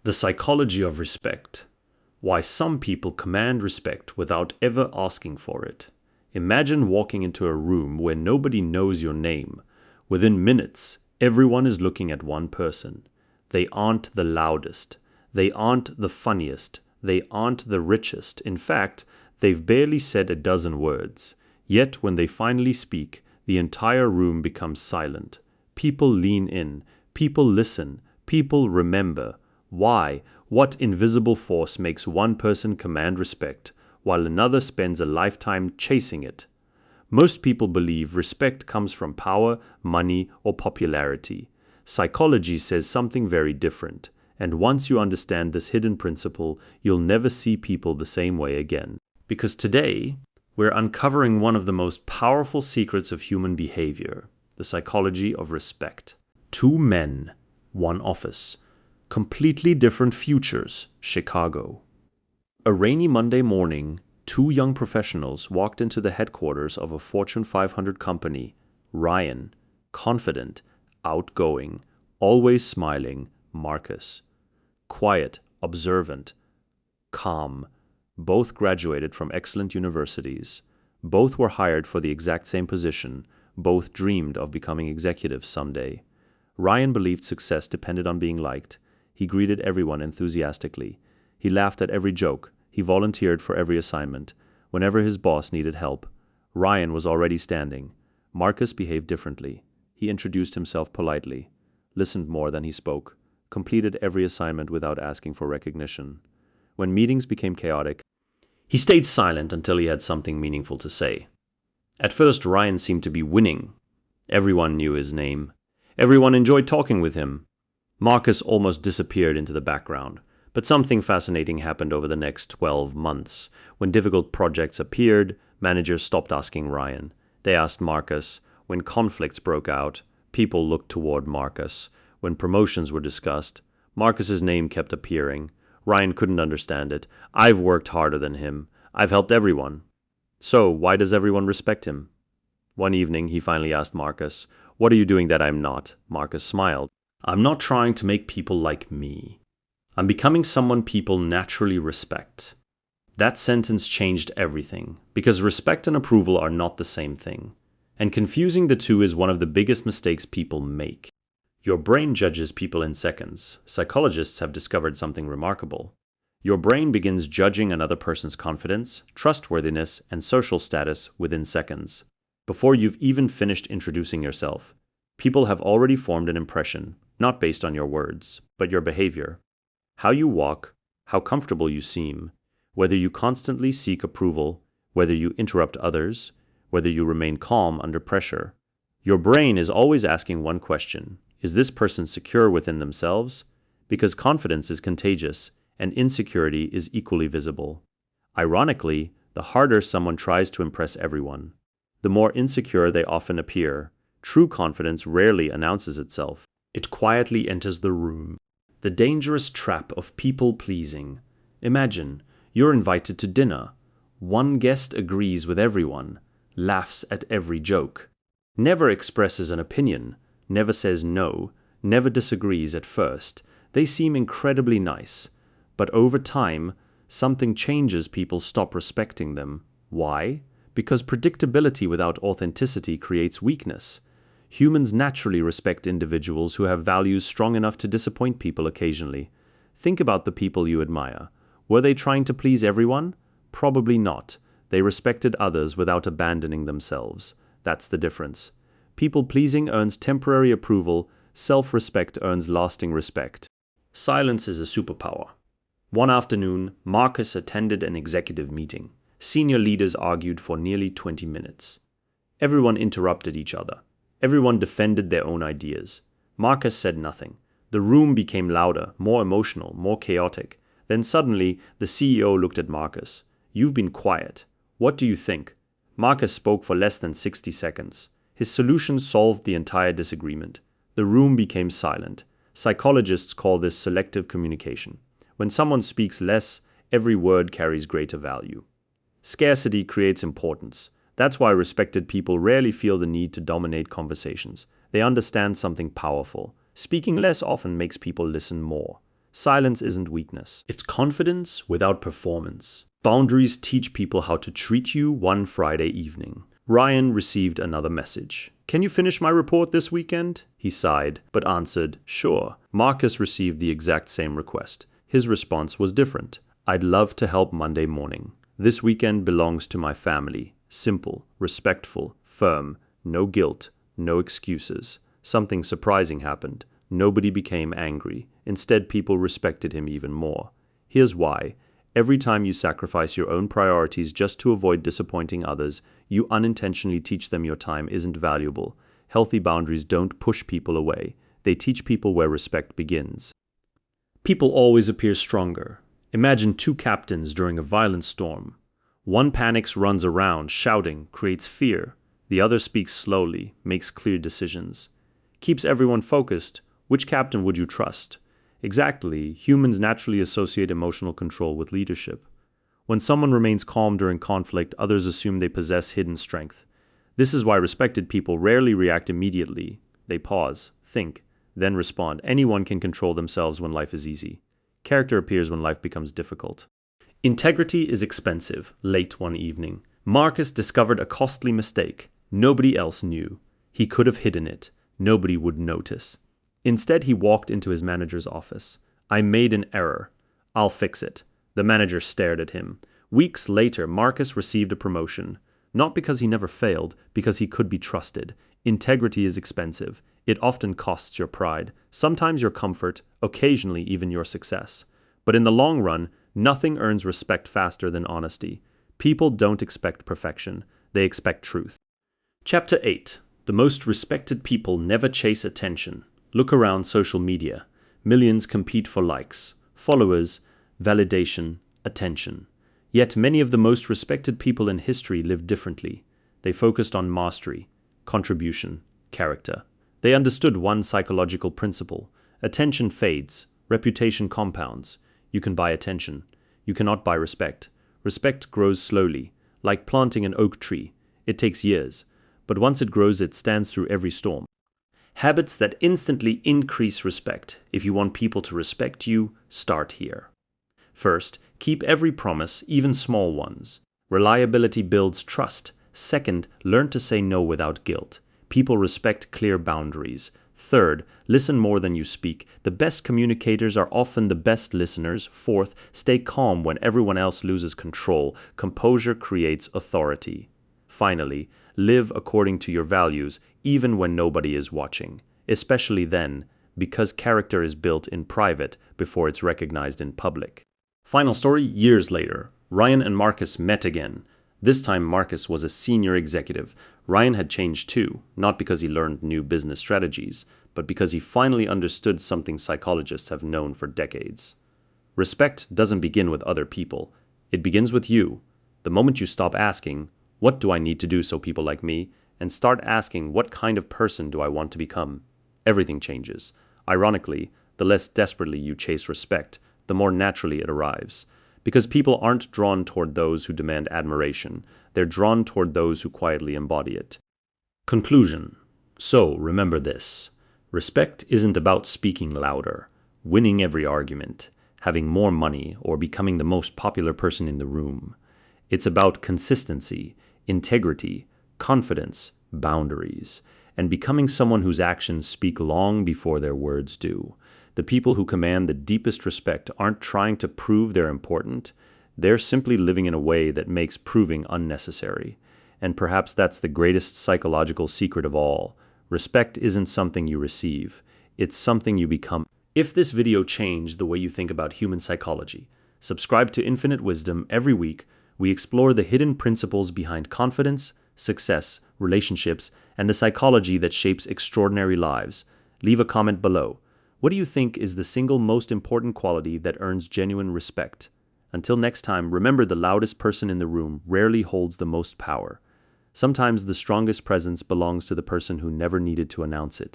The psychology of respect. Why some people command respect without ever asking for it. Imagine walking into a room where nobody knows your name. Within minutes, everyone is looking at one person. They aren't the loudest. They aren't the funniest. They aren't the richest. In fact, they've barely said a dozen words. Yet when they finally speak, the entire room becomes silent. People lean in. People listen. People remember. Why? What invisible force makes one person command respect, while another spends a lifetime chasing it? Most people believe respect comes from power, money, or popularity. Psychology says something very different, and once you understand this hidden principle, you'll never see people the same way again. Because today, we're uncovering one of the most powerful secrets of human behavior, the psychology of respect. Two men, one office. Completely different futures, Chicago. A rainy Monday morning, two young professionals walked into the headquarters of a Fortune 500 company. Ryan, confident, outgoing, always smiling, Marcus. Quiet, observant, calm. Both graduated from excellent universities. Both were hired for the exact same position. Both dreamed of becoming executives someday. Ryan believed success depended on being liked. He greeted everyone enthusiastically. He laughed at every joke. He volunteered for every assignment. Whenever his boss needed help, Ryan was already standing. Marcus behaved differently. He introduced himself politely, listened more than he spoke, completed every assignment without asking for recognition. When meetings became chaotic, he stayed silent until he had something meaningful to say. At first, Ryan seemed to be winning. Everyone knew his name. Everyone enjoyed talking with him. Marcus almost disappeared into the background, but something fascinating happened over the next 12 months. When difficult projects appeared, managers stopped asking Ryan. They asked Marcus. When conflicts broke out, people looked toward Marcus. When promotions were discussed, Marcus's name kept appearing. Ryan couldn't understand it. I've worked harder than him. I've helped everyone. So, why does everyone respect him? One evening, he finally asked Marcus, "What are you doing that I'm not?" Marcus smiled. "I'm not trying to make people like me. I'm becoming someone people naturally respect." That sentence changed everything, because respect and approval are not the same thing. And confusing the two is one of the biggest mistakes people make. Your brain judges people in seconds. Psychologists have discovered something remarkable. Your brain begins judging another person's confidence, trustworthiness, and social status within seconds. Before you've even finished introducing yourself, people have already formed an impression, not based on your words, but your behavior. How you walk, how comfortable you seem, whether you constantly seek approval, whether you interrupt others, whether you remain calm under pressure. Your brain is always asking one question: is this person secure within themselves? Because confidence is contagious, and insecurity is equally visible. Ironically, the harder someone tries to impress everyone, the more insecure they often appear. True confidence rarely announces itself. It quietly enters the room. The dangerous trap of people-pleasing. Imagine, you're invited to dinner. One guest agrees with everyone, laughs at every joke, never expresses an opinion, never says no, never disagrees at first. They seem incredibly nice. But over time, something changes. People stop respecting them. Why? Because predictability without authenticity creates weakness. Humans naturally respect individuals who have values strong enough to disappoint people occasionally. Think about the people you admire. Were they trying to please everyone? Probably not. They respected others without abandoning themselves. That's the difference. People-pleasing earns temporary approval. Self-respect earns lasting respect. Silence is a superpower. One afternoon, Marcus attended an executive meeting. Senior leaders argued for nearly 20 minutes. Everyone interrupted each other. Everyone defended their own ideas. Marcus said nothing. The room became louder, more emotional, more chaotic. Then suddenly, the CEO looked at Marcus. "You've been quiet. What do you think?" Marcus spoke for less than 60 seconds. His solution solved the entire disagreement. The room became silent. Psychologists call this selective communication. When someone speaks less, every word carries greater value. Scarcity creates importance. That's why respected people rarely feel the need to dominate conversations. They understand something powerful. Speaking less often makes people listen more. Silence isn't weakness. It's confidence without performance. Boundaries teach people how to treat you. One Friday evening, Ryan received another message. "Can you finish my report this weekend?" He sighed, but answered, "Sure." Marcus received the exact same request. His response was different. "I'd love to help Monday morning. This weekend belongs to my family. Simple, respectful, firm, no guilt, no excuses." Something surprising happened. Nobody became angry. Instead, people respected him even more. Here's why. Every time you sacrifice your own priorities just to avoid disappointing others, you unintentionally teach them your time isn't valuable. Healthy boundaries don't push people away. They teach people where respect begins. People always appear stronger. Imagine two captains during a violent storm. One panics, runs around, shouting, creates fear. The other speaks slowly, makes clear decisions, keeps everyone focused. Which captain would you trust? Exactly, humans naturally associate emotional control with leadership. When someone remains calm during conflict, others assume they possess hidden strength. This is why respected people rarely react immediately. They pause, think, then respond. Anyone can control themselves when life is easy. Character appears when life becomes difficult. Integrity is expensive. Late one evening, Marcus discovered a costly mistake. Nobody else knew. He could have hidden it. Nobody would notice. Instead, he walked into his manager's office. "I made an error. I'll fix it." The manager stared at him. Weeks later, Marcus received a promotion. Not because he never failed, because he could be trusted. Integrity is expensive. It often costs your pride, sometimes your comfort, occasionally even your success. But in the long run, nothing earns respect faster than honesty. People don't expect perfection. They expect truth. Chapter 8. The most respected people never chase attention. Look around social media. Millions compete for likes, followers, validation, attention. Yet many of the most respected people in history lived differently. They focused on mastery, contribution, character. They understood one psychological principle. Attention fades, reputation compounds. You can buy attention. You cannot buy respect. Respect grows slowly, like planting an oak tree. It takes years, but once it grows, it stands through every storm. Habits that instantly increase respect. If you want people to respect you, start here. First, keep every promise, even small ones. Reliability builds trust. Second, learn to say no without guilt. People respect clear boundaries. Third, listen more than you speak. The best communicators are often the best listeners. Fourth, stay calm when everyone else loses control. Composure creates authority. Finally, live according to your values, even when nobody is watching. Especially then, because character is built in private before it's recognized in public. Final story, years later, Ryan and Marcus met again. This time Marcus was a senior executive. Ryan had changed too, not because he learned new business strategies, but because he finally understood something psychologists have known for decades. Respect doesn't begin with other people. It begins with you. The moment you stop asking, "What do I need to do so people like me?" and start asking, "What kind of person do I want to become?" everything changes. Ironically, the less desperately you chase respect, the more naturally it arrives. Because people aren't drawn toward those who demand admiration. They're drawn toward those who quietly embody it. Conclusion. So, remember this. Respect isn't about speaking louder, winning every argument, having more money, or becoming the most popular person in the room. It's about consistency, integrity, confidence, boundaries, and becoming someone whose actions speak long before their words do. The people who command the deepest respect aren't trying to prove they're important. They're simply living in a way that makes proving unnecessary. And perhaps that's the greatest psychological secret of all. Respect isn't something you receive. It's something you become. If this video changed the way you think about human psychology, subscribe to Infinite Wisdom. Every week, we explore the hidden principles behind confidence, success, relationships, and the psychology that shapes extraordinary lives. Leave a comment below. What do you think is the single most important quality that earns genuine respect? Until next time, remember the loudest person in the room rarely holds the most power. Sometimes the strongest presence belongs to the person who never needed to announce it.